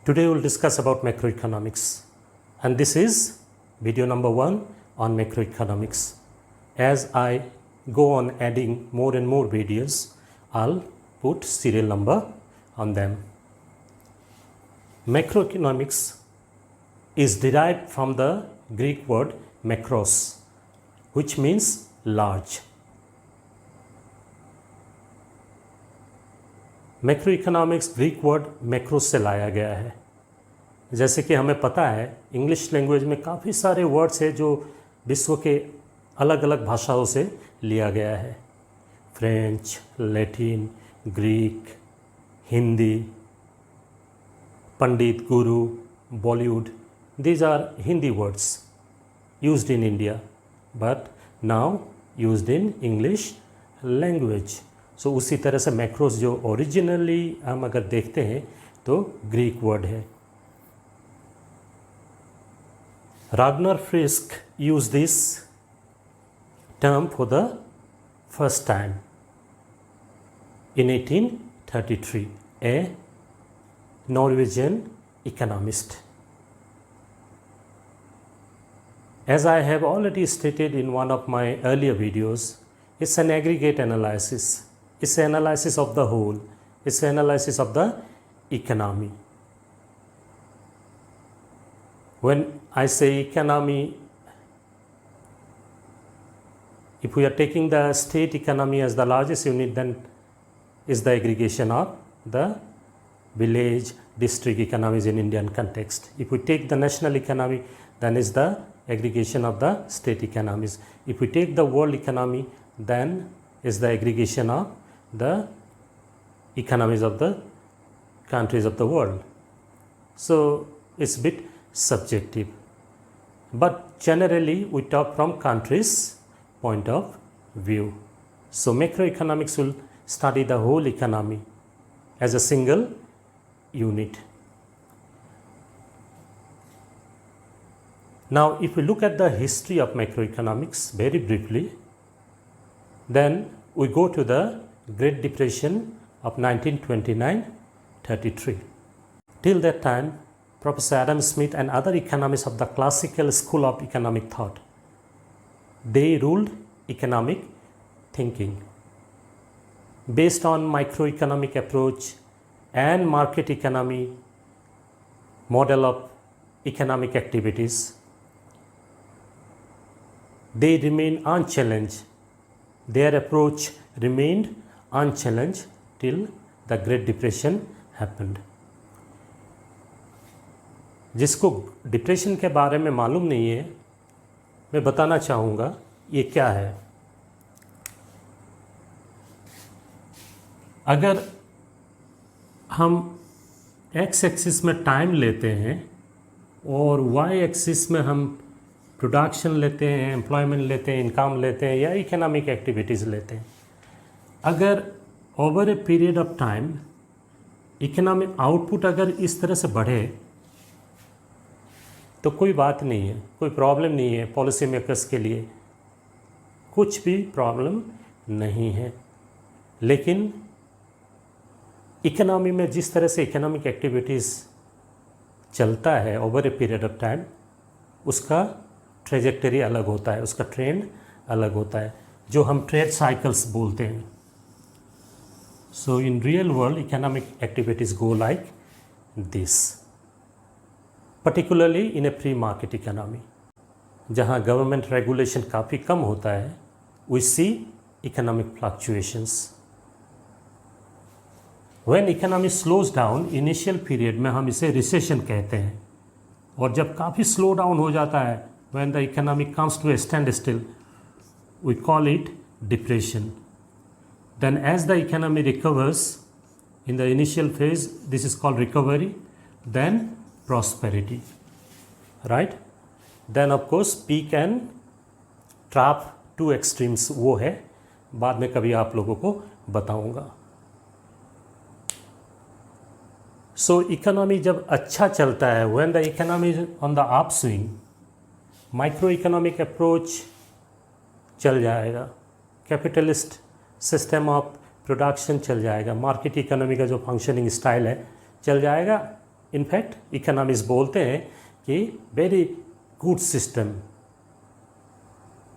Today we'll discuss about macroeconomics, and this is video number 1 on macroeconomics. As I go on adding more and more videos, I'll put serial number on them. Macroeconomics is derived from the Greek word macros, which means large. Macroeconomics Greek word macros से लाया गया है। जैसे कि हमें पता है English language में काफ़ी सारे वर्ड्स हैं जो विश्व के अलग अलग भाषाओं से लिया गया है। French, Latin, Greek, Hindi, Pandit, Guru, Bollywood, these are Hindi words used in India but now used in English language. सो उसी तरह से मैक्रोस जो ओरिजिनली हम अगर देखते हैं तो ग्रीक वर्ड है। Ragnar Frisch use this term for the first time in 1833, a Norwegian economist. As I have already stated in one of my earlier videos, it's an aggregate analysis. It's an analysis of the whole. It's an analysis of the economy. When I say economy, if we are taking the state economy as the largest unit, then is the aggregation of the village, district economies in Indian context. If we take the national economy, then is the aggregation of the state economies. If we take the world economy, then is the aggregation of the economies of the countries of the world. So it's a bit subjective, but generally we talk from countries' point of view. So macroeconomics will study the whole economy as a single unit. Now if we look at the history of macroeconomics very briefly, then we go to the Great Depression of 1929-33. Till that time, Professor Adam Smith and other economists of the classical school of economic thought, they ruled economic thinking based on microeconomic approach and market economy model of economic activities. They remain unchallenged. Their approach remained unchallenged till the Great Depression happened. जिसको depression के बारे में मालूम नहीं है, मैं बताना चाहूँगा ये क्या है। अगर हम एक्स एक्सिस में टाइम लेते हैं और वाई एक्सिस में हम प्रोडक्शन लेते हैं, एम्प्लॉयमेंट लेते हैं, इनकम लेते हैं या इकोनॉमिक एक्टिविटीज़ लेते हैं, अगर over a period of time economic output अगर इस तरह से बढ़े तो कोई बात नहीं है, कोई प्रॉब्लम नहीं है। पॉलिसी मेकर्स के लिए कुछ भी प्रॉब्लम नहीं है। लेकिन इकोनॉमी में जिस तरह से इकोनॉमिक एक्टिविटीज़ चलता है over a period of time, उसका ट्रेजेक्टरी अलग होता है, उसका ट्रेंड अलग होता है, जो हम ट्रेड साइकिल्स बोलते हैं। So in real world economic activities go like this, particularly in a free market economy, जहाँ गवर्नमेंट रेगुलेशन काफ़ी कम होता है, we see economic fluctuations. When economy slows down, initial period में हम इसे रिसेशन कहते हैं, और जब काफ़ी स्लो डाउन हो जाता है, when the economy comes to a standstill, we call it depression. Then as the economy recovers in the initial phase, this is called recovery, then prosperity, right? Then of course peak and trough, two extremes वो है, बाद में कभी आप लोगों को बताऊंगा। So economy जब अच्छा चलता है, when the economy is on the upswing, micro economic approach चल जाएगा, कैपिटलिस्ट सिस्टम ऑफ प्रोडक्शन चल जाएगा, मार्केट इकोनॉमी का जो फंक्शनिंग स्टाइल है चल जाएगा, इनफैक्ट इकोनॉमिस्ट बोलते हैं कि very good system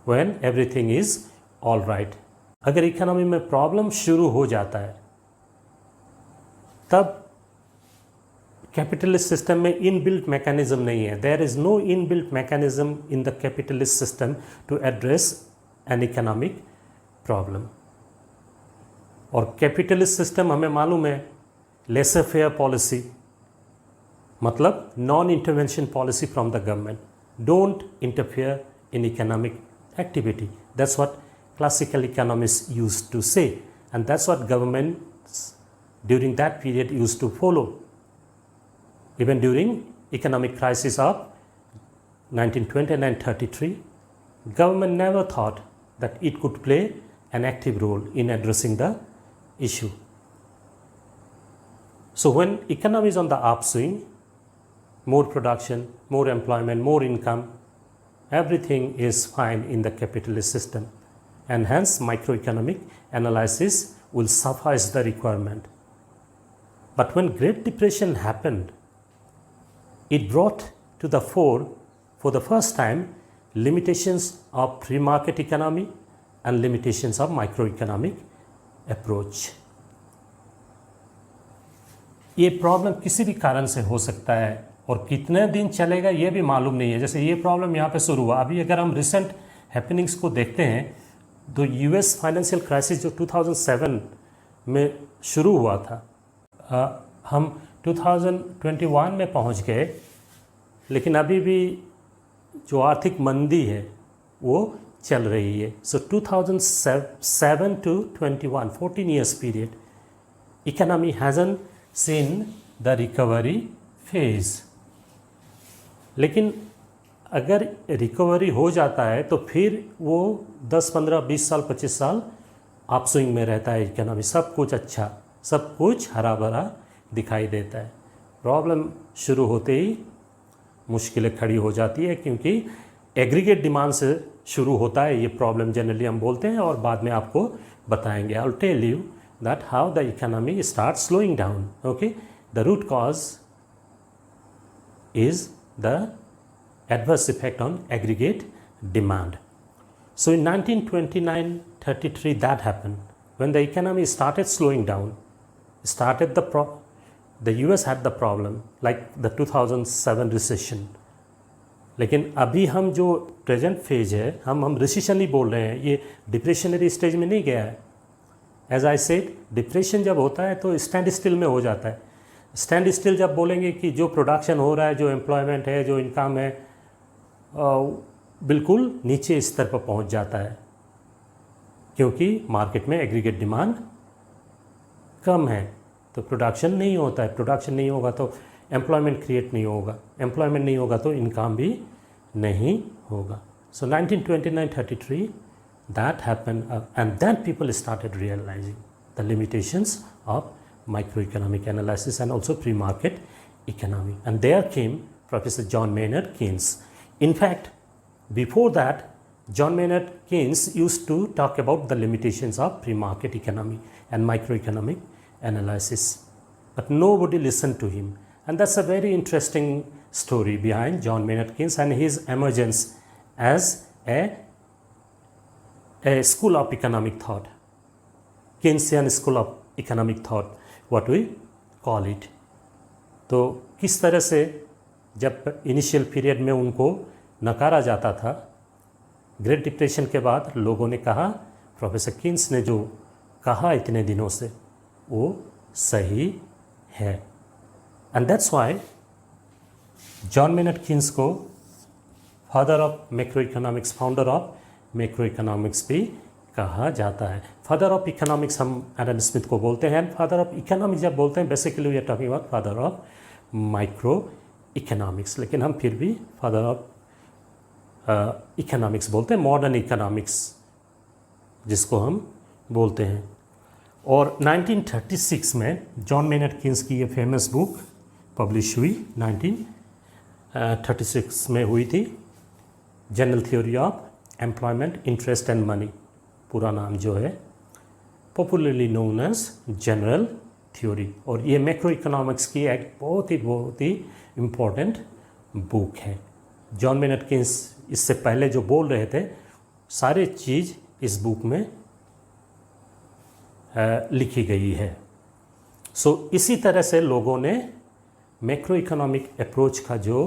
when everything is all right. अगर इकोनॉमी में प्रॉब्लम शुरू हो जाता है तब कैपिटलिस्ट सिस्टम में इनबिल्ट मैकेनिज्म नहीं है। There is no inbuilt mechanism in the capitalist system to address an economic problem. और कैपिटलिस्ट सिस्टम हमें मालूम है लेसर फेयर पॉलिसी, मतलब non intervention policy from the government, don't interfere in economic activity. That's what classical economists used to say, and that's what governments during that period used to follow. Even during economic crisis of 1929-33, government never thought that it could play an active role in addressing the issue. So when economy is on the upswing, more production, more employment, more income, everything is fine in the capitalist system, and hence microeconomic analysis will suffice the requirement. But when Great Depression happened, it brought to the fore for the first time limitations of free market economy and limitations of microeconomic approach. ये problem किसी भी कारण से हो सकता है और कितने दिन चलेगा ये भी मालूम नहीं है। जैसे ये प्रॉब्लम यहाँ पे शुरू हुआ, अभी अगर हम रिसेंट हैपनिंग्स को देखते हैं तो यूएस फाइनेंशियल क्राइसिस जो 2007 में शुरू हुआ था, हम 2021 में पहुँच गए, लेकिन अभी भी जो आर्थिक मंदी है वो चल रही है। सो 2007 to 21, 14 years period, economy hasn't seen the recovery phase. लेकिन अगर रिकवरी हो जाता है तो फिर वो 10, 15, 20 साल, 25 साल अपस्विंग में रहता है इकोनॉमी। सब कुछ अच्छा, सब कुछ हरा भरा दिखाई देता है। प्रॉब्लम शुरू होते ही मुश्किलें खड़ी हो जाती है, क्योंकि एग्रीगेट डिमांड से शुरू होता है ये प्रॉब्लम, जनरली हम बोलते हैं, और बाद में आपको बताएंगे। I will tell you that how the economy start slowing down. Okay, the root cause is the adverse effect on aggregate demand. So in 1929-33 that happened. When the economy started slowing down, the US had the problem like the 2007 recession. लेकिन अभी हम जो present phase है, हम recession ही बोल रहे हैं, ये डिप्रेशनरी स्टेज में नहीं गया है। एज आई सेड, डिप्रेशन जब होता है तो स्टैंड स्टिल में हो जाता है। स्टैंड स्टिल जब बोलेंगे कि जो प्रोडक्शन हो रहा है, जो एम्प्लॉयमेंट है, जो इनकम है, बिल्कुल नीचे स्तर पर पहुंच जाता है, क्योंकि मार्केट में एग्रीगेट डिमांड कम है तो प्रोडक्शन नहीं होता है। प्रोडक्शन नहीं होगा तो एम्प्लॉयमेंट क्रिएट नहीं होगा, एम्प्लॉयमेंट नहीं होगा तो इनकम भी नहीं होगा। सो 1929-33 that happened, and then people started realizing the limitations of microeconomic analysis and also pre-market economy, and there came Professor John Maynard Keynes. In fact, before that, John Maynard Keynes used to talk about the limitations of pre-market economy and microeconomic analysis, but nobody listened to him, and that's a very interesting story behind John Maynard Keynes and his emergence as a school of economic thought, Keynesian school of economic thought, what we call it. तो किस तरह से जब initial period में उनको नकारा जाता था, ग्रेट डिप्रेशन के बाद लोगों ने कहा प्रोफेसर कीन्स ने जो कहा इतने दिनों से वो सही है, and that's why John Maynard Keynes को father of macro economics, founder of macro economics भी कहा जाता है। फादर ऑफ इकोनॉमिक्स हम एडम स्मिथ को बोलते हैं, एंड फादर ऑफ इकोनॉमिक्स जब बोलते हैं basically we are talking about father of micro economics, लेकिन हम फिर भी फादर ऑफ इकोनॉमिक्स बोलते हैं, मॉडर्न इकोनॉमिक्स जिसको हम बोलते हैं। और 1936 में जॉन मेनर्ड कीन्स की ये फेमस बुक पब्लिश हुई, 1936 में हुई थी, general theory of employment, interest and money, पूरा नाम जो है popularly known as general theory, और ये मैक्रो इकोनॉमिक्स की एक बहुत ही इम्पोर्टेंट बुक है। जॉन मेनट किन्स इससे पहले जो बोल रहे थे सारे चीज़ इस बुक में लिखी गई है। सो इसी तरह से लोगों ने मैक्रो इकोनॉमिक अप्रोच का जो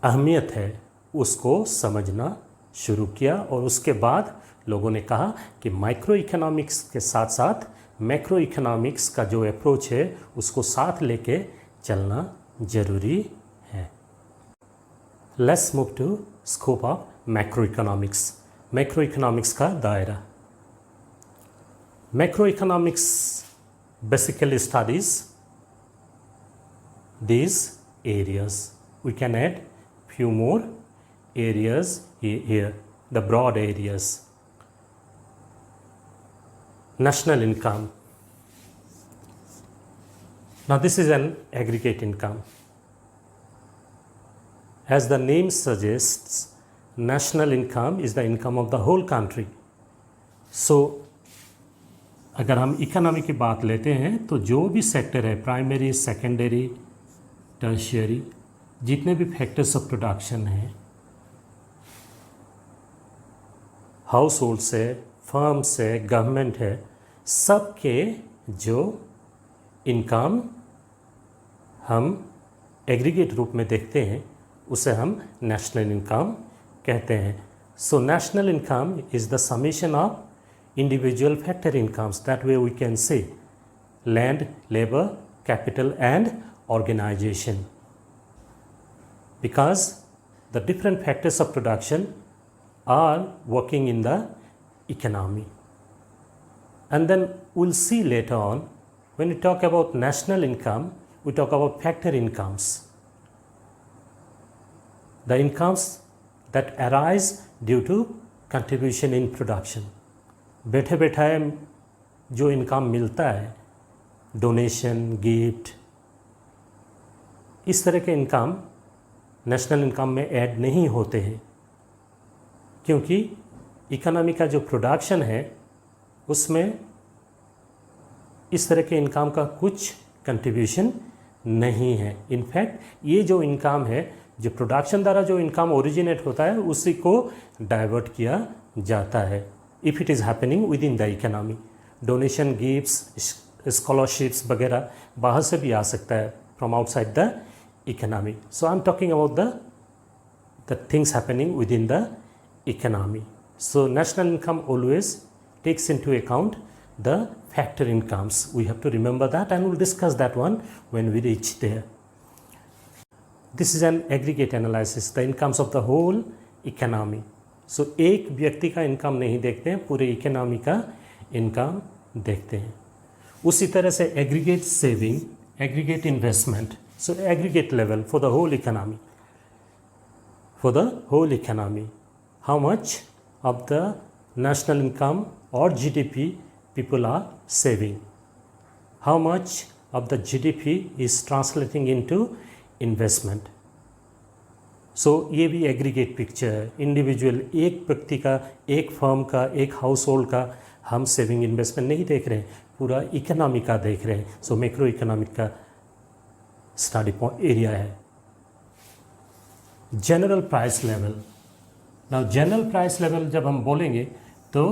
अहमियत है उसको समझना शुरू किया, और उसके बाद लोगों ने कहा कि माइक्रो इकोनॉमिक्स के साथ साथ मैक्रो इकोनॉमिक्स का जो अप्रोच है उसको साथ लेके चलना ज़रूरी है। Let's move to scope of macro economics. Macro economics का दायरा। Macro economics basically studies these areas. We can add few more areas here, the broad areas. National income. Now this is an aggregate income. As the name suggests, national income is the income of the whole country. So अगर हम economy की बात लेते हैं तो जो भी sector है, प्राइमरी, सेकेंडरी, टर्शियरी, जितने भी फैक्टर्स ऑफ प्रोडक्शन हैं, हाउस होल्ड से, फर्म से, गवर्नमेंट है, सब के जो इनकम हम एग्रीगेट रूप में देखते हैं उसे हम नेशनल इनकम कहते हैं। So national income is the summation of individual factor incomes. That way we can say land, labor, capital and organization, because the different factors of production are working in the economy. And then we'll see later on when we talk about national income, we talk about factor incomes, the incomes that arise due to contribution in production. बैठे बैठाए जो income मिलता है, donation, gift, इस तरह के income national income में add नहीं होते हैं, क्योंकि इकोनॉमी का जो प्रोडक्शन है उसमें इस तरह के इनकम का कुछ कंट्रीब्यूशन नहीं है। इनफैक्ट ये जो इनकम है, जो प्रोडक्शन द्वारा जो इनकम ओरिजिनेट होता है उसी को डाइवर्ट किया जाता है if it is happening within the economy. Donation, gifts, scholarships वगैरह बाहर से भी आ सकता है, from outside the economy. So I'm talking about the things happening within the economy. So national income always takes into account the factor incomes. We have to remember that, and we'll discuss that one when we reach there. This is an aggregate analysis, the incomes of the whole economy. सो एक व्यक्ति का income नहीं देखते हैं, पूरे economy का income देखते हैं। उसी तरह से aggregate saving, aggregate investment, so aggregate level for the whole economy, for the whole economy, how much of the national income और GDP people are saving, how much of the GDP is translating into investment. So ये भी aggregate picture है। Individual, एक व्यक्ति का, एक firm का, एक हाउस होल्ड का हम सेविंग इन्वेस्टमेंट नहीं देख रहे हैं, पूरा इकोनॉमी का देख रहे हैं। सो मैक्रो इकोनॉमिक का स्टडी एरिया है। General price level. Now general price level जब हम बोलेंगे तो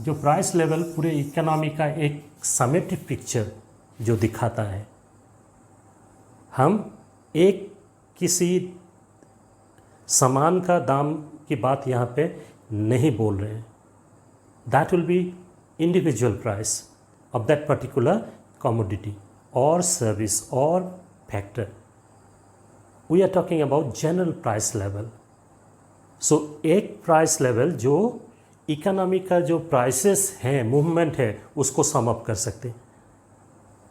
जो प्राइस लेवल पूरे इकोनॉमी का एक समेटिव पिक्चर जो दिखाता है, हम एक किसी सामान का दाम की बात यहाँ पे नहीं बोल रहे हैं। That will be individual price of that particular commodity और सर्विस और factor. We are talking about general price level. So एक प्राइस लेवल जो इकोनॉमी का जो प्राइसेस हैं, मूवमेंट है, उसको सम अप कर सकते हैं।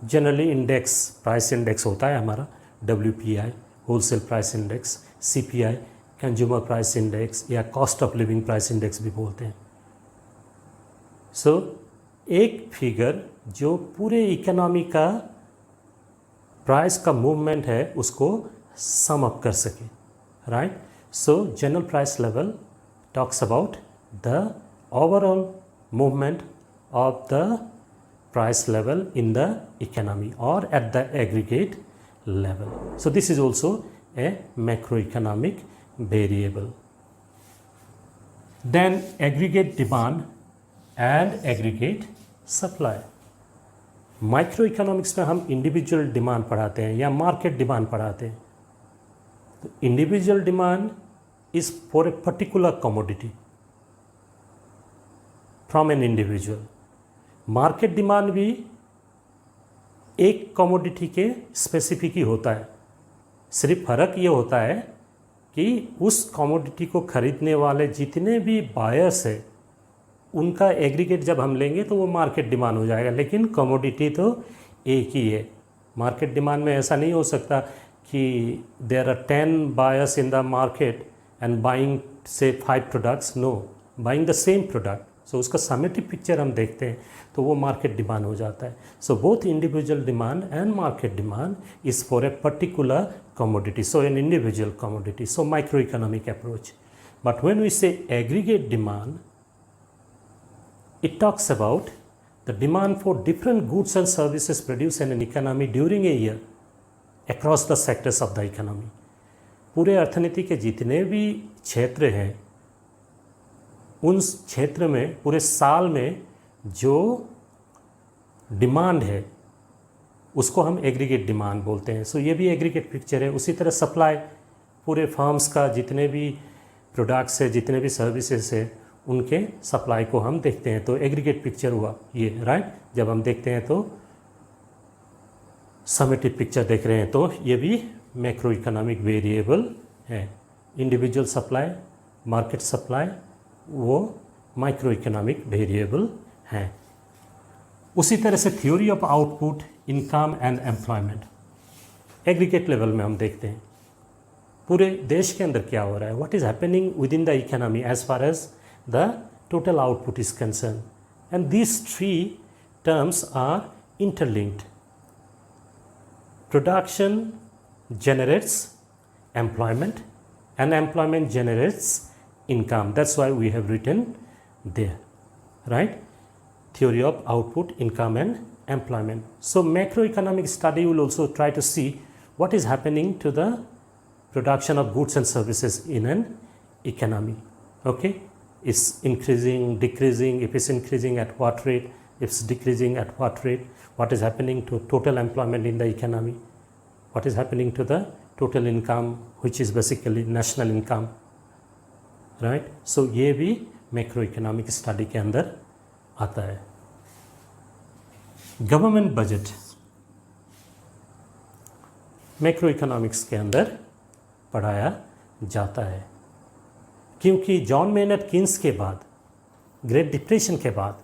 जनरली इंडेक्स, प्राइस इंडेक्स होता है हमारा, WPI wholesale price index, CPI consumer price index या cost of living price index भी बोलते हैं। सो एक फिगर जो पूरे इकोनॉमी का प्राइस का मूवमेंट है उसको सम अप कर सके, right. So general price level talks about the overall movement of the price level in the economy or at the aggregate level. So this is also a macroeconomic variable. Then aggregate demand and aggregate supply. Micro economics में हम individual demand पढ़ाते हैं या market demand पढ़ाते हैं. तो individual demand is for a particular commodity from an individual. Market demand भी एक कमोडिटी के स्पेसिफिक ही होता है. सिर्फ फर्क ये होता है कि उस कमोडिटी को खरीदने वाले जितने भी बायर्स है उनका एग्रीगेट जब हम लेंगे तो वो मार्केट डिमांड हो जाएगा. लेकिन कमोडिटी तो एक ही है. मार्केट डिमांड में ऐसा नहीं हो सकता कि there are 10 buyers in the market and buying से 5 products. No, buying the same product. So उसका समेटिव पिक्चर हम देखते हैं तो वो मार्केट डिमांड हो जाता है. So both individual demand and market demand is for a particular commodity, so an individual commodity. So microeconomic approach. But when we say aggregate demand, it talks about the demand for different goods and services produced in an economy during a year across the sectors of the economy. पूरे अर्थनीति के जितने भी क्षेत्र हैं उन क्षेत्र में पूरे साल में जो डिमांड है उसको हम एग्रीगेट डिमांड बोलते हैं. सो ये भी एग्रीगेट पिक्चर है. उसी तरह सप्लाई, पूरे फर्म्स का जितने भी प्रोडक्ट्स है, जितने भी सर्विसेज है, उनके सप्लाई को हम देखते हैं तो एग्रीगेट पिक्चर हुआ ये, राइट. जब हम देखते हैं तो समेटिव पिक्चर देख रहे हैं तो ये भी मैक्रो इकोनॉमिक वेरिएबल है. इंडिविजुअल सप्लाई, मार्केट सप्लाई, वो माइक्रो इकोनॉमिक वेरिएबल हैं. उसी तरह से theory of output, income and employment aggregate level में हम देखते हैं पूरे देश के अंदर क्या हो रहा है, what is happening within the economy as far as the total output is concern. And these 3 terms are interlinked. Production generates employment and employment generates income. That's why we have written there, right? Theory of output, income and employment. So macroeconomic study will also try to see what is happening to the production of goods and services in an economy. Okay, it's increasing, decreasing. If it's increasing, at what rate? If it's decreasing, at what rate? What is happening to total employment in the economy? What is happening to the total income, which is basically national income, right? So ये भी macroeconomic study के अंदर आता है. Government budget macroeconomics के अंदर पढ़ाया जाता है क्योंकि जॉन मेनर्ड कीन्स के बाद, ग्रेट डिप्रेशन के बाद,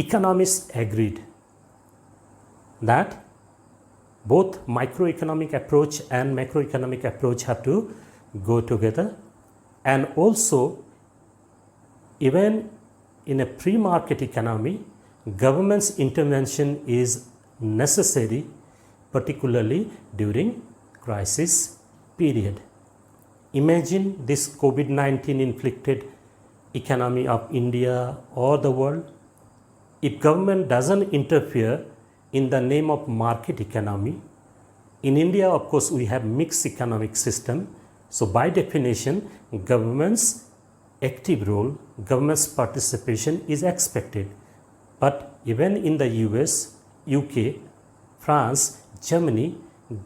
economist agreed that both microeconomic approach and macroeconomic approach have to go together. And also, even in a pre-market economy, government's intervention is necessary, particularly during crisis period. Imagine this COVID-19 inflicted economy of India or the world. If government doesn't interfere in the name of market economy, in India, of course, we have mixed economic system. So by definition, government's active role, government's participation is expected. But even in the US, UK, France, Germany,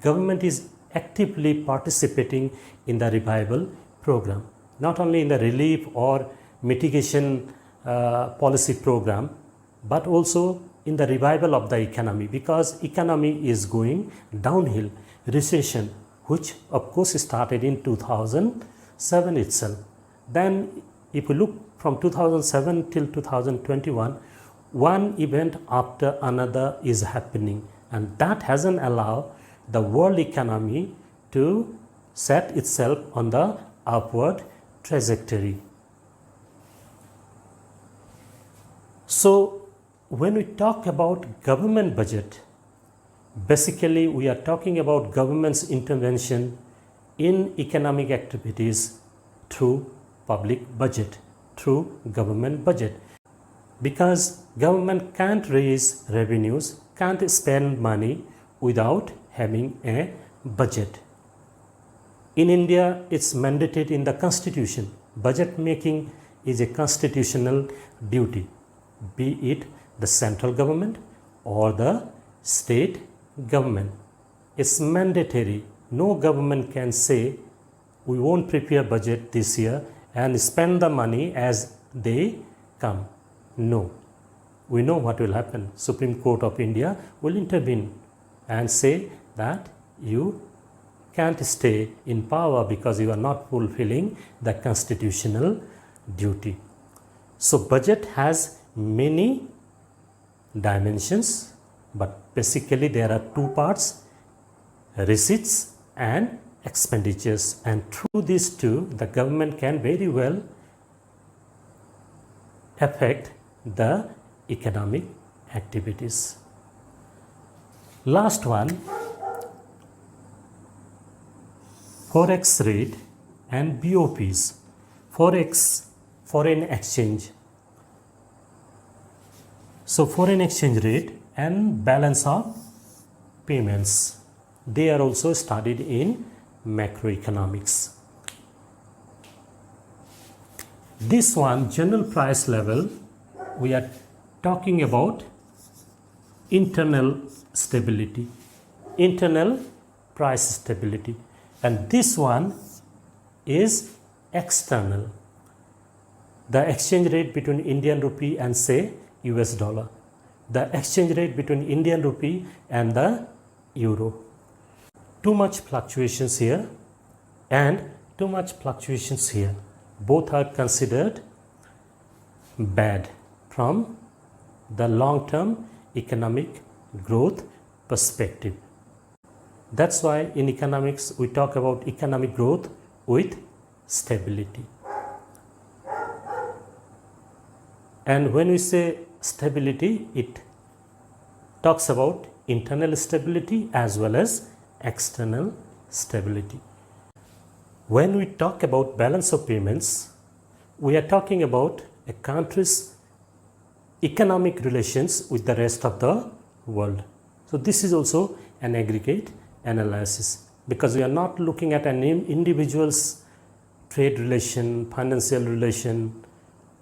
government is actively participating in the revival program. Not only in the relief or mitigation policy program, but also in the revival of the economy, because economy is going downhill, recession, which of course started in 2007 itself. Then if you look from 2007 till 2021, one event after another is happening, and that hasn't allowed the world economy to set itself on the upward trajectory. So when we talk about government budget, basically we are talking about government's intervention in economic activities through public budget, through government budget. because government can't raise revenues, can't spend money without having a budget. In India, it's mandated in the constitution. Budget making is a constitutional duty, be it the central government or the state government. It's mandatory. No government can say, we won't prepare budget this year and spend the money as they come. No. We know what will happen. Supreme Court of India will intervene and say that you can't stay in power because you are not fulfilling the constitutional duty. So budget has many dimensions, but basically there are two parts, receipts and expenditures, and through these two the government can very well affect the economic activities. Last one, forex rate and BOPs. Forex, foreign exchange. So foreign exchange rate and balance of payments, they are also studied in macroeconomics. This one, general price level, we are talking about internal stability, internal price stability, and this one is external, the exchange rate between Indian rupee and say US dollar, the exchange rate between Indian rupee and the euro. Too much fluctuations here and too much fluctuations here, both are considered bad from the long-term economic growth perspective. That's why in economics we talk about economic growth with stability. And when we say stability, it talks about internal stability as well as external stability. When we talk about balance of payments, we are talking about a country's economic relations with the rest of the world. So this is also an aggregate analysis, because we are not looking at an individual's trade relation, financial relation,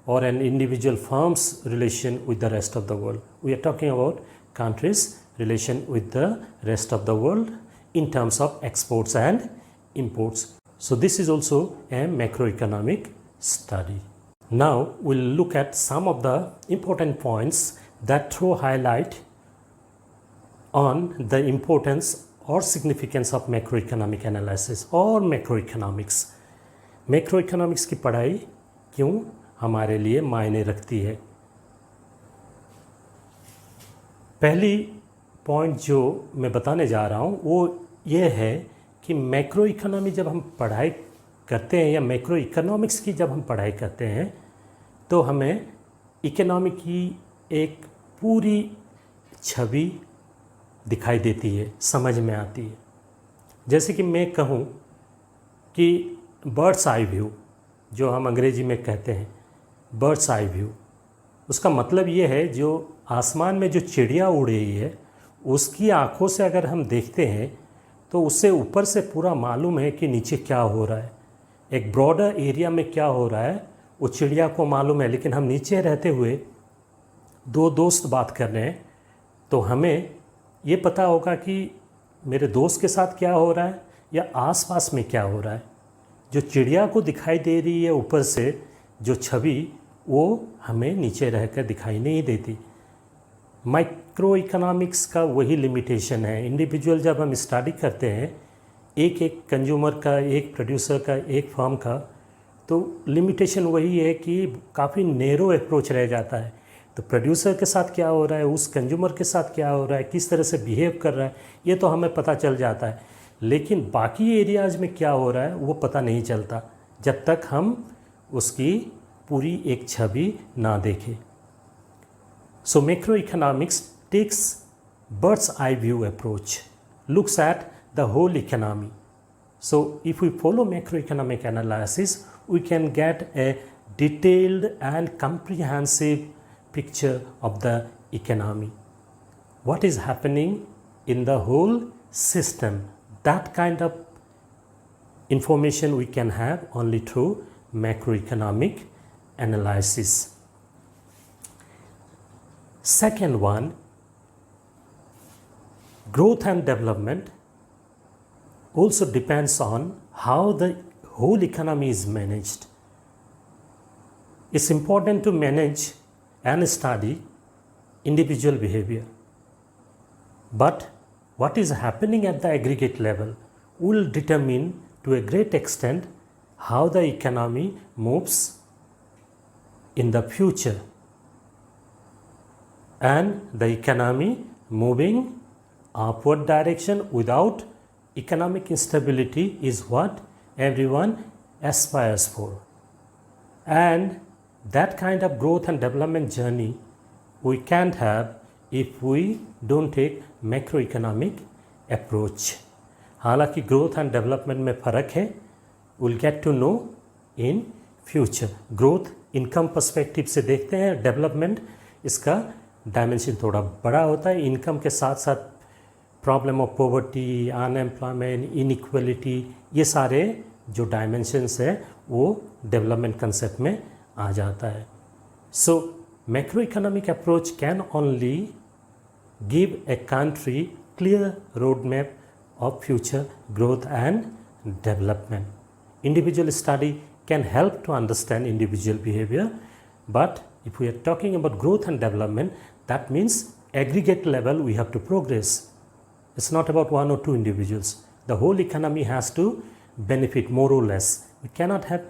or an individual firm's relation with the rest of the world. We are talking about countries' relation with the rest of the world in terms of exports and imports. So this is also a macroeconomic study. Now we'll look at some of the important points that throw highlight on the importance or significance of macroeconomic analysis or macroeconomics. Macroeconomics की पढ़ाई क्यों हमारे लिए मायने रखती है? पहली point जो मैं बताने जा रहा हूँ वो ये है कि मैक्रो इकोनॉमी जब हम पढ़ाई करते हैं या मैक्रो इकोनॉमिक्स की जब हम पढ़ाई करते हैं तो हमें इकोनॉमी की एक पूरी छवि दिखाई देती है, समझ में आती है। जैसे कि मैं कहूँ कि बर्ड्स आई व्यू, जो हम अंग्रेजी में कहते हैं बर्ड्स आई व्यू, उसका मतलब ये है जो आसमान में जो चिड़िया उड़ रही है उसकी आँखों से अगर हम देखते हैं तो उससे ऊपर से पूरा मालूम है कि नीचे क्या हो रहा है, एक ब्रॉडर एरिया में क्या हो रहा है वो चिड़िया को मालूम है। लेकिन हम नीचे रहते हुए दो दोस्त बात कर रहे हैं तो हमें ये पता होगा कि मेरे दोस्त के साथ क्या हो रहा है या आसपास में क्या हो रहा है। जो चिड़िया को दिखाई दे रही है ऊपर से जो छवि, वो हमें नीचे रहकर दिखाई नहीं देती। माइक्रो इकोनॉमिक्स का वही लिमिटेशन है। इंडिविजुअल जब हम स्टडी करते हैं एक एक कंज्यूमर का, एक प्रोड्यूसर का, एक फर्म का, तो लिमिटेशन वही है कि काफ़ी नैरो अप्रोच रह जाता है। तो प्रोड्यूसर के साथ क्या हो रहा है, उस कंज्यूमर के साथ क्या हो रहा है, किस तरह से बिहेव कर रहा है, ये तो हमें पता चल जाता है। लेकिन बाकी एरियाज़ में क्या हो रहा है वो पता नहीं चलता जब तक हम उसकी पूरी एक छवि ना देखें। So macroeconomics takes bird's eye view approach, looks at the whole economy. So if we follow macroeconomic analysis, we can get a detailed and comprehensive picture of the economy. What is happening in the whole system? That kind of information we can have only through macroeconomic analysis. Second one, growth and development also depends on how the whole economy is managed. It's important to manage and study individual behavior. But what is happening at the aggregate level will determine to a great extent how the economy moves in the future. And the economy moving upward direction without economic instability is what everyone aspires for. And that kind of growth and development journey we can't have if we don't take macroeconomic approach. हालांकि growth and development में फ़र्क है, we'll get to know in future. Growth income perspective से देखते हैं, development इसका dimension थोड़ा बड़ा होता है. Income के साथ साथ problem of poverty, unemployment, inequality, ये सारे जो डायमेंशंस है वो डेवलपमेंट कंसेप्ट में आ जाता है. So macro economic approach can only give a country clear road map of future growth and development. Individual study can help to understand individual behavior, but if we are talking about growth and development, that means aggregate level we have to progress. It's not about one or two individuals. The whole economy has to benefit more or less. We cannot have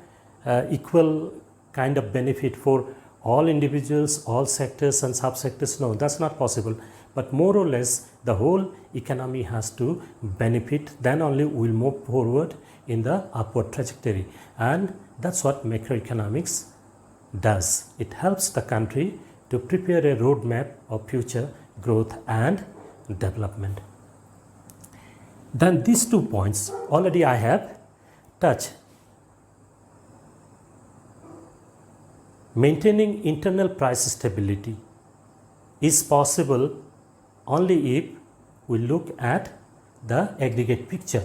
equal kind of benefit for all individuals, all sectors and subsectors. No, that's not possible. But more or less the whole economy has to benefit, then only we will move forward in the upward trajectory. And that's what macroeconomics does. It helps the country to prepare a roadmap of future growth and development. Then these 2 points already I have touched. Maintaining internal price stability is possible only if we look at the aggregate picture.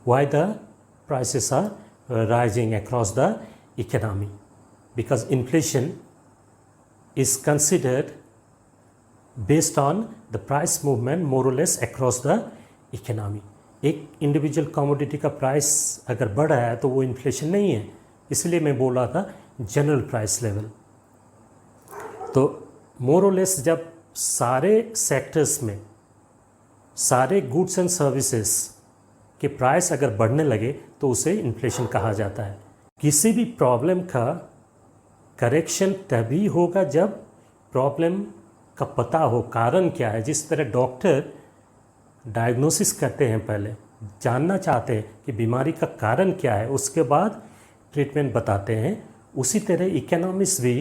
Why the prices are rising across the economy? Because inflation is considered based on the price movement more or less across the economy. एक individual commodity का price अगर बढ़ रहा है तो वो inflation नहीं है, इसलिए मैं बोल रहा था जनरल प्राइस लेवल. तो मोर और लेस जब सारे सेक्टर्स में सारे गुड्स एंड सर्विसेज के प्राइस अगर बढ़ने लगे तो उसे इन्फ्लेशन कहा जाता है. किसी भी प्रॉब्लम का करेक्शन तभी होगा जब प्रॉब्लम का पता हो, कारण क्या है. जिस तरह डॉक्टर डायग्नोसिस करते हैं, पहले जानना चाहते हैं कि बीमारी का कारण क्या है, उसके बाद ट्रीटमेंट बताते हैं, उसी तरह इकोनॉमिक्स भी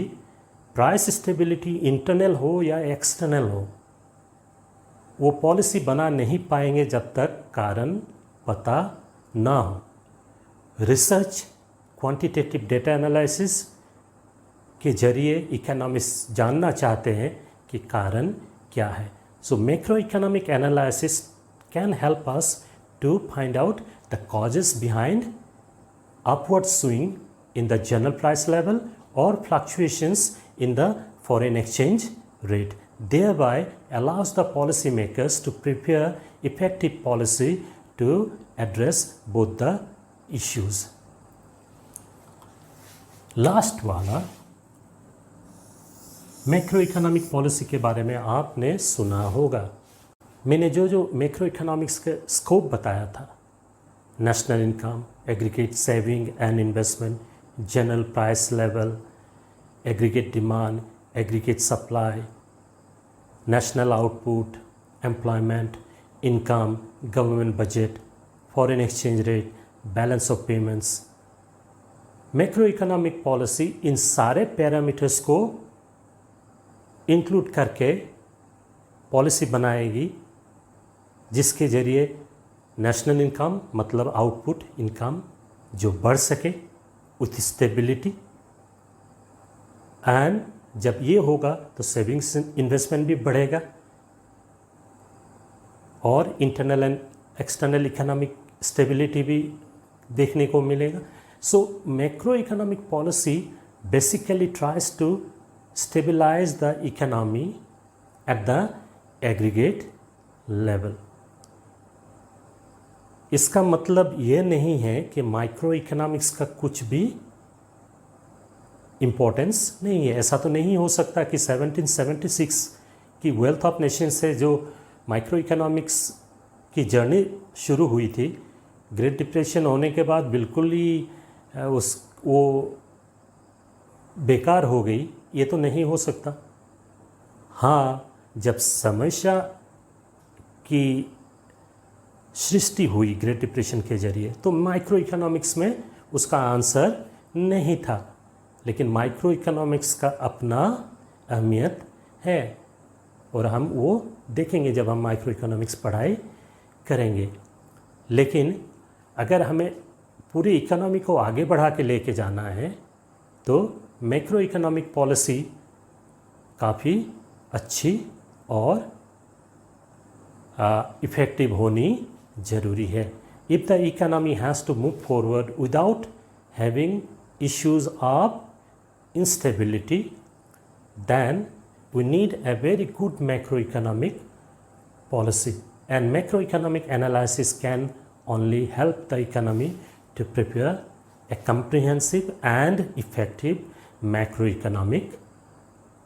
प्राइस स्टेबिलिटी इंटरनल हो या एक्सटर्नल हो, वो पॉलिसी बना नहीं पाएंगे जब तक कारण पता ना हो. रिसर्च, क्वांटिटेटिव डेटा एनालिसिस के जरिए इकोनॉमिक्स जानना चाहते हैं कि कारण क्या है. So macro economic analysis can help us to find out the causes behind upward swing in the general price level or fluctuations in the foreign exchange rate, thereby allows the policymakers to prepare effective policy to address both the issues. Last वाला macro economic policy के बारे में आपने सुना होगा. मैंने जो macro economics का स्कोप बताया था, national income, aggregate saving and investment, general price level, aggregate demand, aggregate supply, national output, employment, income, government budget, foreign exchange rate, balance of payments. Macroeconomic policy in सारे parameters को include करके policy बनाएगी जिसके जरिए national income मतलब output income जो बढ़ सके विथ स्टेबिलिटी, एंड जब ये होगा तो सेविंग्स इन्वेस्टमेंट भी बढ़ेगा और internal and external economic stability भी देखने को मिलेगा. So macro economic policy basically tries to stabilise the economy at the aggregate level. इसका मतलब ये नहीं है कि माइक्रो इकोनॉमिक्स का कुछ भी इम्पोर्टेंस नहीं है. ऐसा तो नहीं हो सकता कि 1776 की वेल्थ ऑफ नेशन से जो माइक्रो इकोनॉमिक्स की जर्नी शुरू हुई थी, ग्रेट डिप्रेशन होने के बाद बिल्कुल ही वो बेकार हो गई, ये तो नहीं हो सकता. हाँ, जब समस्या की सृष्टि हुई ग्रेट डिप्रेशन के जरिए तो माइक्रो इकोनॉमिक्स में उसका आंसर नहीं था, लेकिन माइक्रो इकोनॉमिक्स का अपना अहमियत है और हम वो देखेंगे जब हम माइक्रो इकोनॉमिक्स पढ़ाई करेंगे. लेकिन अगर हमें पूरी इकोनॉमी को आगे बढ़ा के लेके जाना है तो मैक्रो इकोनॉमिक पॉलिसी काफ़ी अच्छी और इफ़ेक्टिव होनी ज़रूरी है. If the economy has to move forward without having issues of instability, then we need a very good macroeconomic policy, and macroeconomic analysis can only help the economy to prepare a comprehensive and effective macroeconomic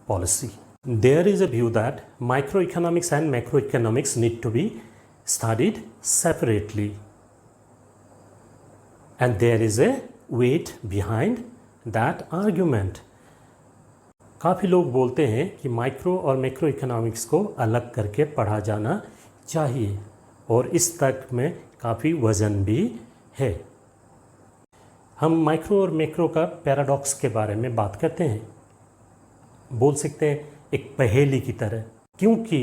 policy. There is a view that microeconomics and macroeconomics need to be studied separately, and there is a weight behind that argument. काफ़ी लोग बोलते हैं कि micro और macro economics को अलग करके पढ़ा जाना चाहिए और इस तर्क में काफ़ी वज़न भी है. हम माइक्रो और मैक्रो का पैराडॉक्स के बारे में बात करते हैं, बोल सकते हैं एक पहेली की तरह, क्योंकि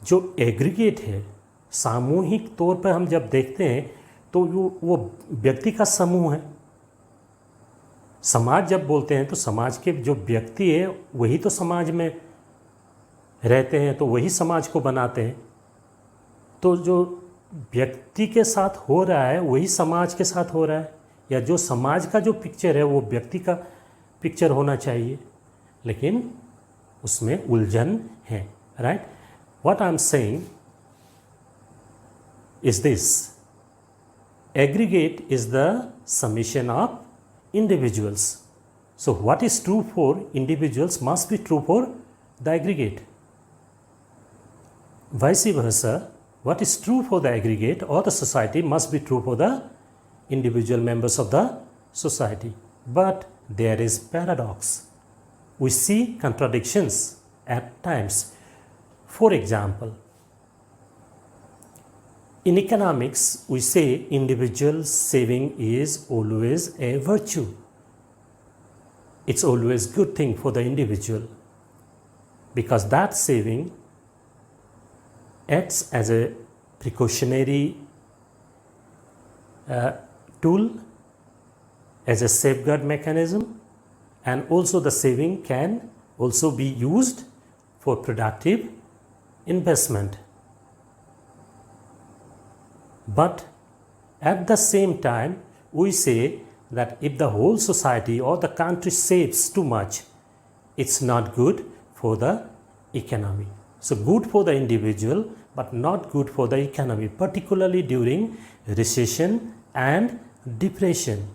जो एग्रीगेट है सामूहिक तौर पर हम जब देखते हैं तो वो व्यक्ति का समूह है. समाज जब बोलते हैं तो समाज के जो व्यक्ति है वही तो समाज में रहते हैं, तो वही समाज को बनाते हैं. तो जो व्यक्ति के साथ हो रहा है वही समाज के साथ हो रहा है, या जो समाज का जो पिक्चर है वो व्यक्ति का पिक्चर होना चाहिए, लेकिन उसमें उलझन है. Right, what I am saying is this: aggregate is the summation of individuals. So what is true for individuals must be true for the aggregate. Vice versa, what is true for the aggregate or the society must be true for the individual members of the society. But there is paradox. We see contradictions at times. For example, in economics, we say individual saving is always a virtue. It's always good thing for the individual because that saving acts as a precautionary tool, as a safeguard mechanism, and also the saving can also be used for productive investment. But at the same time, we say that if the whole society or the country saves too much, it's not good for the economy. So good for the individual, but not good for the economy, particularly during recession and depression.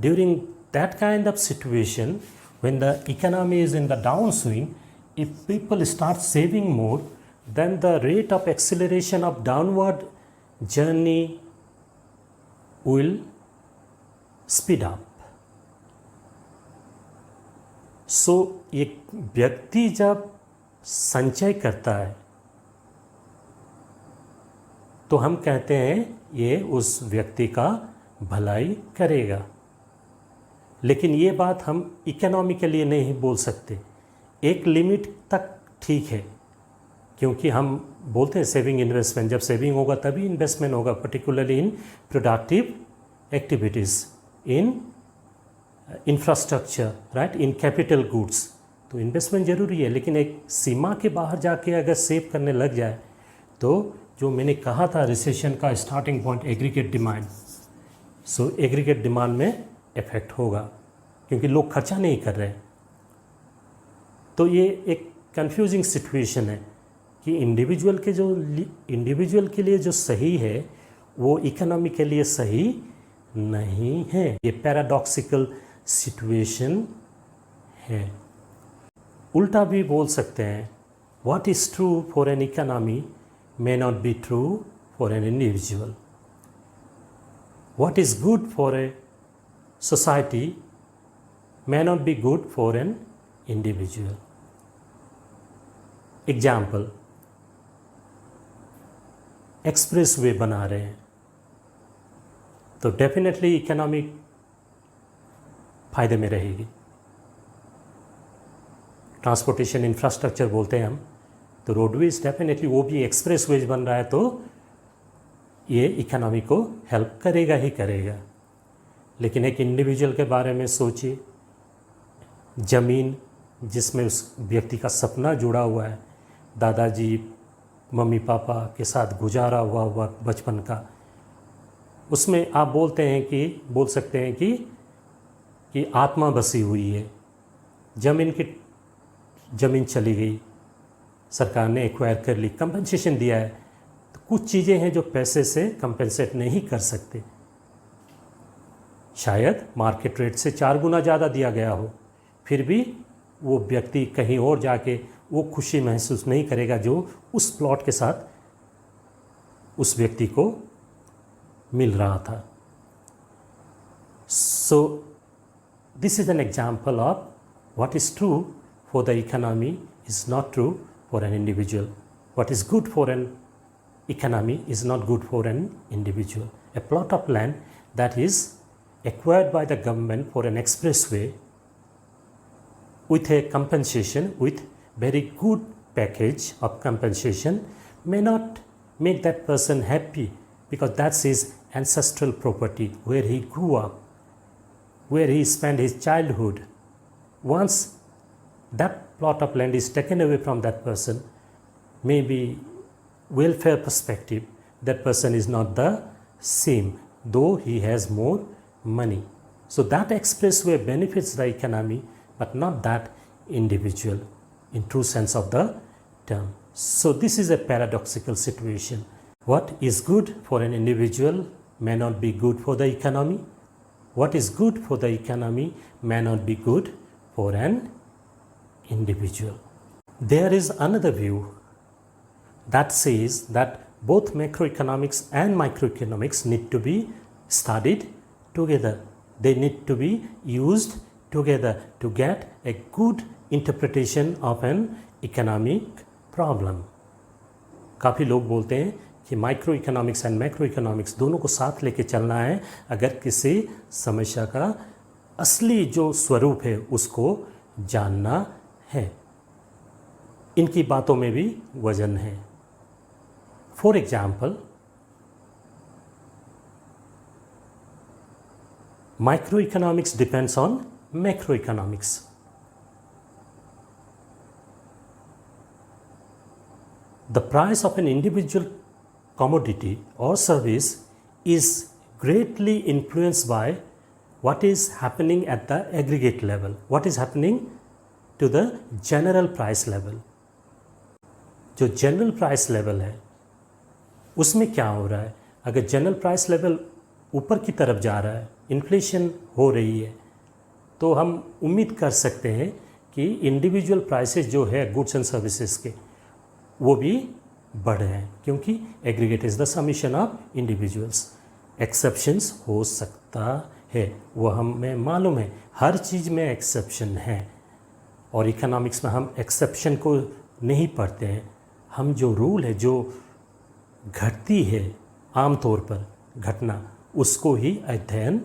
During that kind of situation, when the economy is in the downswing, if people start saving more, then the rate of acceleration of downward journey will speed up. So एक व्यक्ति जब संचय करता है तो हम कहते हैं ये उस व्यक्ति का भलाई करेगा, लेकिन ये बात हम इकोनॉमी के लिए नहीं बोल सकते. एक लिमिट तक ठीक है, क्योंकि हम बोलते हैं सेविंग इन्वेस्टमेंट, जब सेविंग होगा तभी इन्वेस्टमेंट होगा, particularly in productive activities, in infrastructure, right, in capital goods, तो इन्वेस्टमेंट ज़रूरी है, लेकिन एक सीमा के बाहर जाके अगर सेव करने लग जाए तो जो मैंने कहा था रिसेशन का स्टार्टिंग पॉइंट एग्रीगेट डिमांड, सो एग्रीगेट डिमांड में इफेक्ट होगा क्योंकि लोग खर्चा नहीं कर रहे। तो ये एक कंफ्यूजिंग सिचुएशन है कि इंडिविजुअल के लिए जो सही है वो इकोनॉमी के लिए सही नहीं है। ये पैराडॉक्सिकल सिचुएशन है। उल्टा भी बोल सकते हैं, what is true for an economy may not be true for an individual. What is good for a society may not be good for an individual. Example, express way बना रहे हैं तो डेफिनेटली इकोनॉमिक फायदे में रहेगी। Transportation infrastructure बोलते हैं हम, तो रोडवेज डेफिनेटली वो भी एक्सप्रेस वेज बन रहा है तो ये इकोनॉमी को हेल्प करेगा ही करेगा। लेकिन एक इंडिविजुअल के बारे में सोचिए, ज़मीन जिसमें उस व्यक्ति का सपना जुड़ा हुआ है, दादाजी मम्मी पापा के साथ गुजारा हुआ वक्त बचपन का, उसमें आप बोल सकते हैं कि आत्मा बसी हुई है। ज़मीन चली गई, सरकार ने एक्वायर कर ली, कंपनसेशन दिया है, तो कुछ चीज़ें हैं जो पैसे से कंपनसेट नहीं कर सकते। शायद मार्केट रेट से 4 गुना ज़्यादा दिया गया हो, फिर भी वो व्यक्ति कहीं और जाके वो खुशी महसूस नहीं करेगा जो उस प्लॉट के साथ उस व्यक्ति को मिल रहा था। So this is an example of what is true for the economy is not true for an individual. What is good for an economy is not good for an individual. A plot of land that is acquired by the government for an expressway with a compensation, with very good package of compensation, may not make that person happy because that's his ancestral property where he grew up, where he spent his childhood. Once that plot of land is taken away from that person, maybe welfare perspective, that person is not the same, though he has more money. So that expressway benefits the economy, but not that individual in true sense of the term. So this is a paradoxical situation. What is good for an individual may not be good for the economy. What is good for the economy may not be good for an individual. There is another view that says that both macroeconomics and microeconomics need to be studied together. They need to be used together to get a good interpretation of an economic problem. काफ़ी लोग बोलते हैं कि micro economics and macro economics दोनों को साथ लेके चलना है अगर किसी समस्या का असली जो स्वरूप है उसको जानना है। इनकी बातों में भी वजन है। For example, micro economics depends on macro economics. The price of an individual commodity or service is greatly influenced by what is happening at the aggregate level, what is happening to the general price level. जो general price level है उसमें क्या हो रहा है? अगर general price level ऊपर की तरफ जा रहा है, इन्फ्लेशन हो रही है, तो हम उम्मीद कर सकते हैं कि इंडिविजुअल प्राइसेस जो है गुड्स एंड सर्विसेज के वो भी बढ़ रहे हैं, क्योंकि aggregate is the summation of individuals. Exceptions हो सकता है, वो हमें मालूम है, हर चीज़ में एक्सेप्शन है, और इकोनॉमिक्स में हम एक्सेप्शन को नहीं पढ़ते हैं। हम जो रूल है, जो घटती है आमतौर पर घटना, उसको ही अध्ययन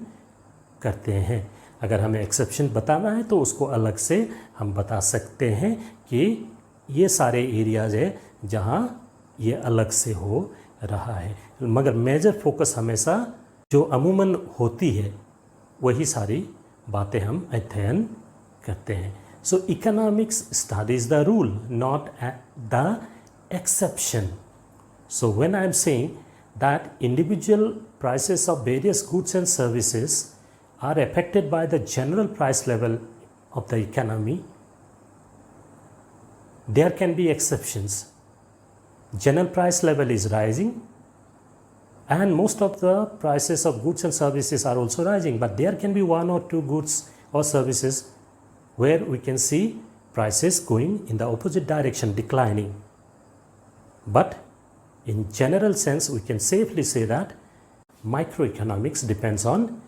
करते हैं। अगर हमें एक्सेप्शन बताना है तो उसको अलग से हम बता सकते हैं कि ये सारे एरियाज़ है जहाँ ये अलग से हो रहा है, मगर मेजर फोकस हमेशा जो अमूमन होती है वही सारी बातें हम अध्ययन करते हैं. So economics studies the rule, not the exception. So when I am saying that individual prices of various goods and services are affected by the general price level of the economy, there can be exceptions. General price level is rising and most of the prices of goods and services are also rising, but there can be one or two goods or services where we can see prices going in the opposite direction, declining. But in general sense, we can safely say that microeconomics depends on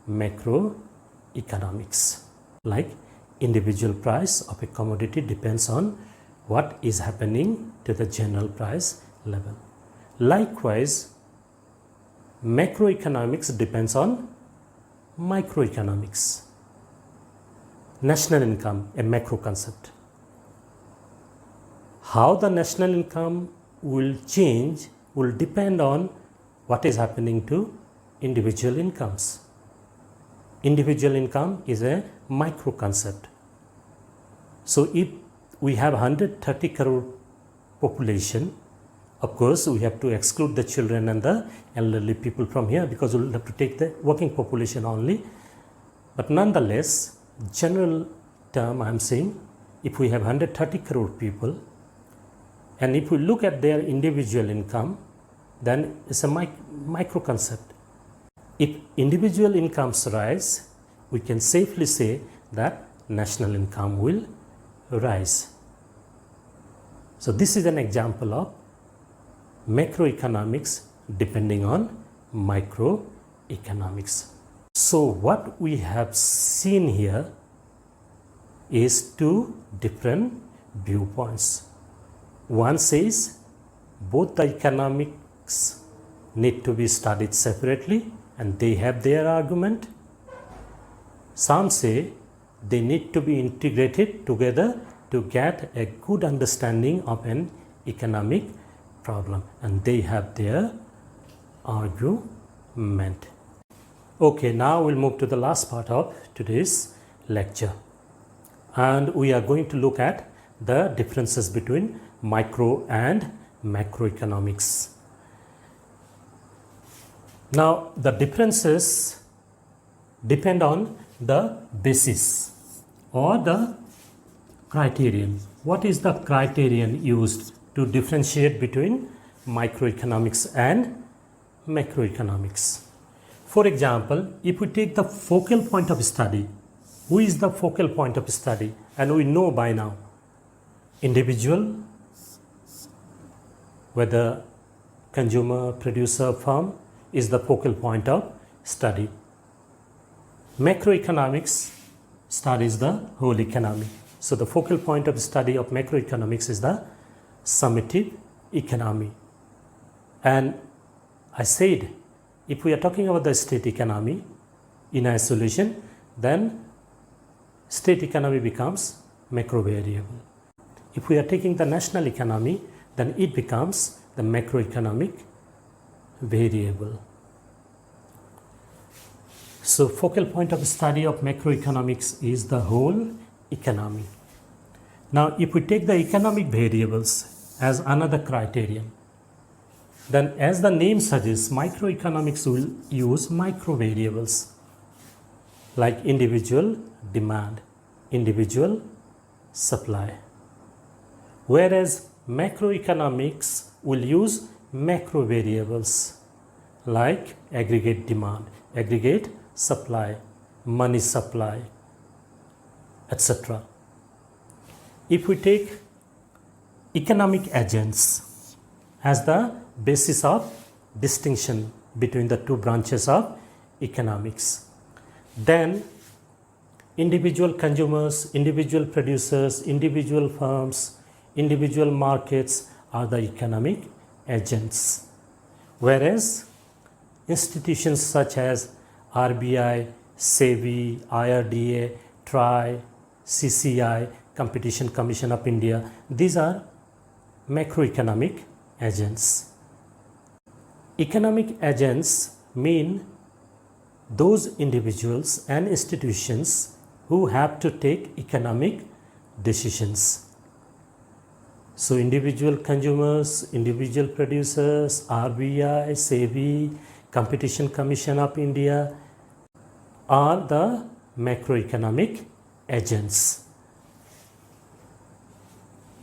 macroeconomics. Like individual price of a commodity depends on what is happening to the general price level. Likewise, macroeconomics depends on microeconomics. National income, a macro concept. How the national income will change will depend on what is happening to individual incomes. Individual income is a micro concept. So if we have 130 crore population, of course we have to exclude the children and the elderly people from here because we will have to take the working population only. But nonetheless, general term I am saying, if we have 130 crore people and if we look at their individual income, then it's a micro concept. If individual incomes rise, we can safely say that national income will rise. So this is an example of macroeconomics depending on microeconomics. So what we have seen here is two different viewpoints. One says both the economics need to be studied separately and they have their argument. Some say they need to be integrated together to get a good understanding of an economic problem, and they have their argument. Okay, now we'll move to the last part of today's lecture, and we are going to look at the differences between micro and macroeconomics. Now the differences depend on the basis or the criterion. What is the criterion used to differentiate between microeconomics and macroeconomics? For example, if we take the focal point of study, who is the focal point of study? And we know by now, individual, whether consumer, producer, firm, is the focal point of study. Macroeconomics studies the whole economy. So the focal point of study of macroeconomics is the summative economy. And I said, if we are talking about the state economy in isolation, then state economy becomes macro variable. If we are taking the national economy, then it becomes the macroeconomic variable. So focal point of study of macroeconomics is the whole economy. Now if we take the economic variables as another criterion, then as the name suggests, microeconomics will use micro variables like individual demand, individual supply, whereas macroeconomics will use macro variables like aggregate demand, aggregate supply, money supply, etc. If we take economic agents as the basis of distinction between the two branches of economics, then individual consumers, individual producers, individual firms, individual markets are the economic agents, whereas institutions such as RBI, SEBI, IRDA, TRAI, CCI, Competition Commission of India, these are macroeconomic agents. Economic agents mean those individuals and institutions who have to take economic decisions. So individual consumers, individual producers, RBI, SEBI, Competition Commission of India are the macroeconomic agents.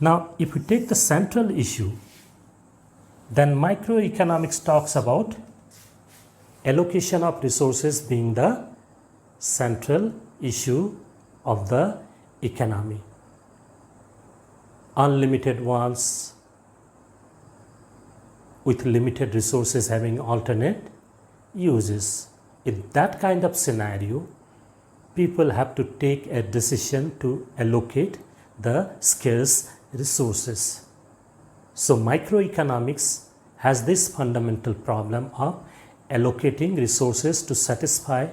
Now, if we take the central issue, then microeconomics talks about allocation of resources being the central issue of the economy. Unlimited ones with limited resources having alternate uses. In that kind of scenario, people have to take a decision to allocate the scarce resources. So microeconomics has this fundamental problem of allocating resources to satisfy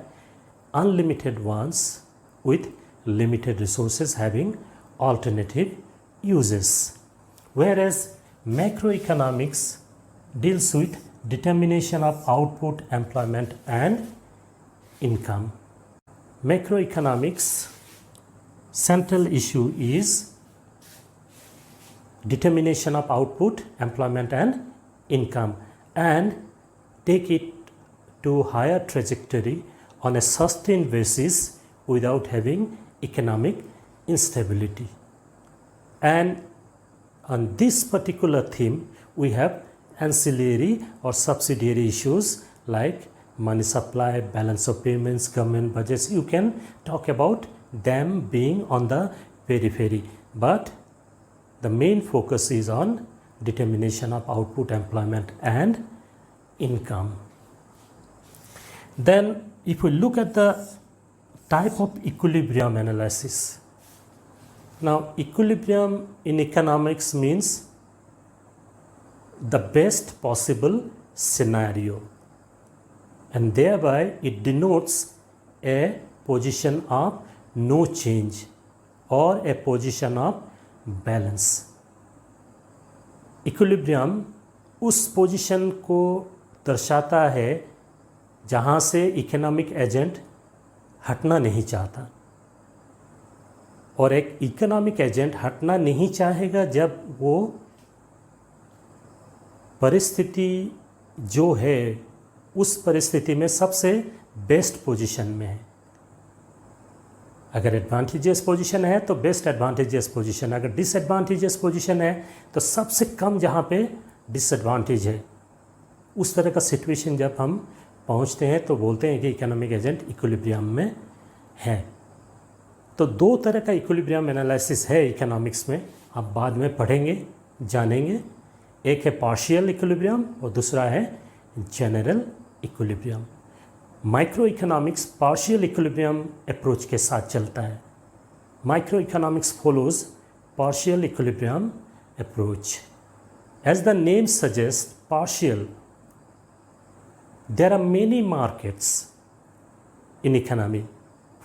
unlimited wants with limited resources having alternative uses. Whereas macroeconomics deals with determination of output, employment and income. Macroeconomics central issue is determination of output, employment and income, and take it to higher trajectory on a sustained basis without having economic instability. And on this particular theme, we have ancillary or subsidiary issues like money supply, balance of payments, government budgets. You can talk about them being on the periphery, but the main focus is on determination of output, employment and income. Then if we look at the type of equilibrium analysis. Now equilibrium in economics means the best possible scenario, and thereby it denotes a position of no change or a position of balance. Equilibrium उस position को दर्शाता है जहाँ से economic agent हटना नहीं चाहता, और एक इकोनॉमिक एजेंट हटना नहीं चाहेगा जब वो परिस्थिति जो है उस परिस्थिति में सबसे बेस्ट पोजीशन में है. अगर एडवांटेजियस पोजीशन है तो बेस्ट एडवांटेजियस पोजीशन, अगर डिसएडवांटेजियस पोजीशन है तो सबसे कम जहाँ पे डिसएडवांटेज है, उस तरह का सिचुएशन जब हम पहुँचते हैं तो बोलते हैं कि इकोनॉमिक एजेंट इक्विलिब्रियम में है. तो दो तरह का इक्विलिब्रियम एनालिसिस है इकोनॉमिक्स में, आप बाद में पढ़ेंगे जानेंगे. एक है पार्शियल इक्विलिब्रियम और दूसरा है general equilibrium. Micro economics partial equilibrium approach के साथ चलता है. Micro economics follows partial equilibrium approach. As the name suggest partial, there are many markets in economy.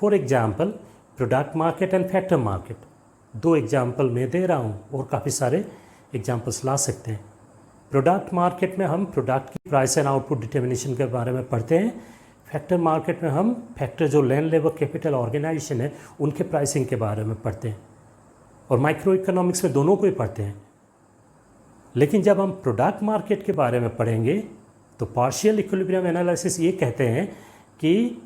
For example, product market and factor market. दो example मैं दे रहा हूँ और काफ़ी सारे एग्जाम्पल्स ला सकते हैं. प्रोडक्ट मार्केट में हम प्रोडक्ट की प्राइस एंड आउटपुट डिटर्मिनेशन के बारे में पढ़ते हैं. फैक्टर मार्केट में हम फैक्टर जो लैंड लेबर कैपिटल ऑर्गेनाइजेशन है उनके प्राइसिंग के बारे में पढ़ते हैं. और माइक्रो इकोनॉमिक्स में दोनों को ही पढ़ते हैं. लेकिन जब हम प्रोडक्ट मार्केट के बारे में पढ़ेंगे तो पार्शियल इक्विलिब्रियम एनालिसिस ये कहते हैं कि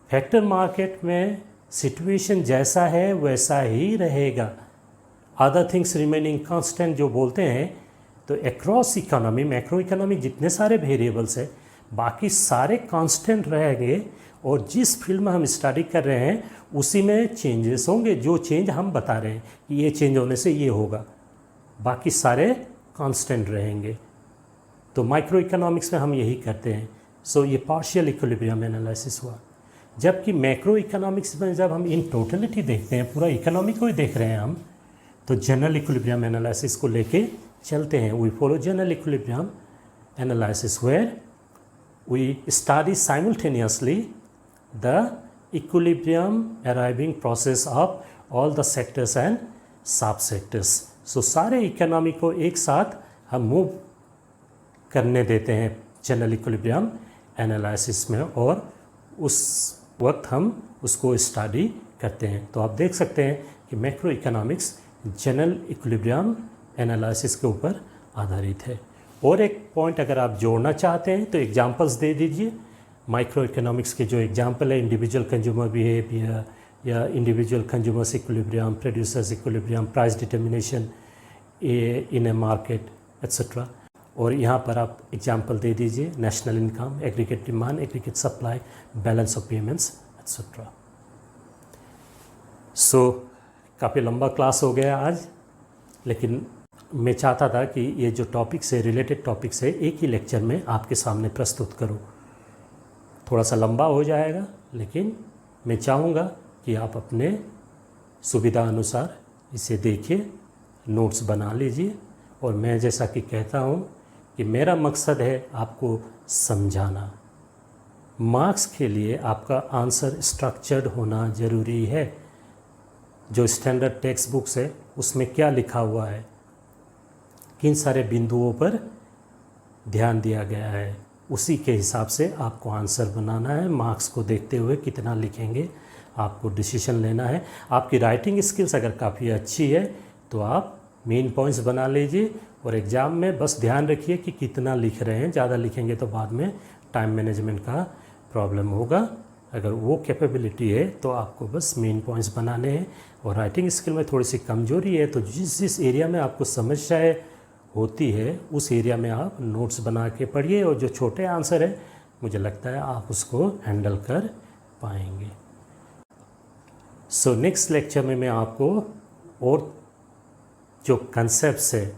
फैक्टर मार्केट में सिचुएशन जैसा है वैसा ही रहेगा, अदर थिंग्स रिमेनिंग कांस्टेंट जो बोलते हैं. तो अक्रॉस इकोनॉमी मैक्रो इकोनॉमी जितने सारे वेरिएबल्स हैं बाकी सारे कांस्टेंट रहेंगे, और जिस फील्ड में हम स्टडी कर रहे हैं उसी में चेंजेस होंगे. जो चेंज हम बता रहे हैं कि ये चेंज होने से ये होगा, बाकी सारे कांस्टेंट रहेंगे. तो माइक्रो इकोनॉमिक्स में हम यही करते हैं. सो ये पार्शियल इक्विलिब्रियम एनालिसिस हुआ. जबकि मैक्रो इकोनॉमिक्स में जब हम इन टोटलिटी देखते हैं, पूरा इकोनॉमी को ही देख रहे हैं हम, तो जनरल इक्विलिब्रियम एनालिसिस को लेके चलते हैं. We follow general equilibrium analysis where we study simultaneously the equilibrium arriving process of all the sectors and sub sectors. So सारे इकोनॉमी को एक साथ हम मूव करने देते हैं जनरल इक्विलिब्रियम एनालिसिस में, और उस वक्त हम उसको स्टडी करते हैं। तो आप देख सकते हैं कि macro economics general equilibrium analysis के ऊपर आधारित है। और एक पॉइंट अगर आप जोड़ना चाहते हैं तो एग्जांपल्स दे दीजिए। माइक्रो इकोनॉमिक्स के जो एग्जांपल है, इंडिविजुअल कंज्यूमर बिहेवियर या individual consumers equilibrium, producers equilibrium, price determination in a market etcetera. और यहाँ पर आप एग्जांपल दे दीजिए, national income, aggregate demand, aggregate supply, balance of payments etcetera. So काफ़ी लंबा क्लास हो गया आज, लेकिन मैं चाहता था कि ये जो टॉपिक्स है, रिलेटेड टॉपिक्स है, एक ही लेक्चर में आपके सामने प्रस्तुत करूं। थोड़ा सा लंबा हो जाएगा, लेकिन मैं चाहूँगा कि आप अपने सुविधा अनुसार इसे देखिए, नोट्स बना लीजिए। और मैं जैसा कि कहता हूँ कि मेरा मकसद है आपको समझाना। मार्क्स के लिए आपका आंसर स्ट्रक्चर्ड होना ज़रूरी है। जो स्टैंडर्ड टेक्स्ट बुक्स है उसमें क्या लिखा हुआ है, किन सारे बिंदुओं पर ध्यान दिया गया है, उसी के हिसाब से आपको आंसर बनाना है। मार्क्स को देखते हुए कितना लिखेंगे आपको डिसीजन लेना है। आपकी राइटिंग स्किल्स अगर काफ़ी अच्छी है तो आप मेन पॉइंट्स बना लीजिए और एग्ज़ाम में बस ध्यान रखिए कि कितना लिख रहे हैं। ज़्यादा लिखेंगे तो बाद में टाइम मैनेजमेंट का प्रॉब्लम होगा। अगर वो कैपेबिलिटी है तो आपको बस मेन पॉइंट्स बनाने हैं। और राइटिंग स्किल में थोड़ी सी कमजोरी है तो जिस एरिया में आपको समस्याएं होती है उस एरिया में आप नोट्स बना के पढ़िए, और जो छोटे आंसर है मुझे लगता है आप उसको हैंडल कर पाएंगे। सो नेक्स्ट लेक्चर में मैं आपको और जो कंसेप्ट्स है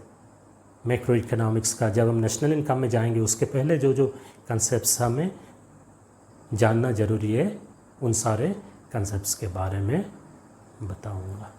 मैक्रो इकोनॉमिक्स का, जब हम नेशनल इनकम में जाएंगे उसके पहले जो कंसेप्ट्स हमें जानना ज़रूरी है, उन सारे कंसेप्ट्स के बारे में बताऊंगा।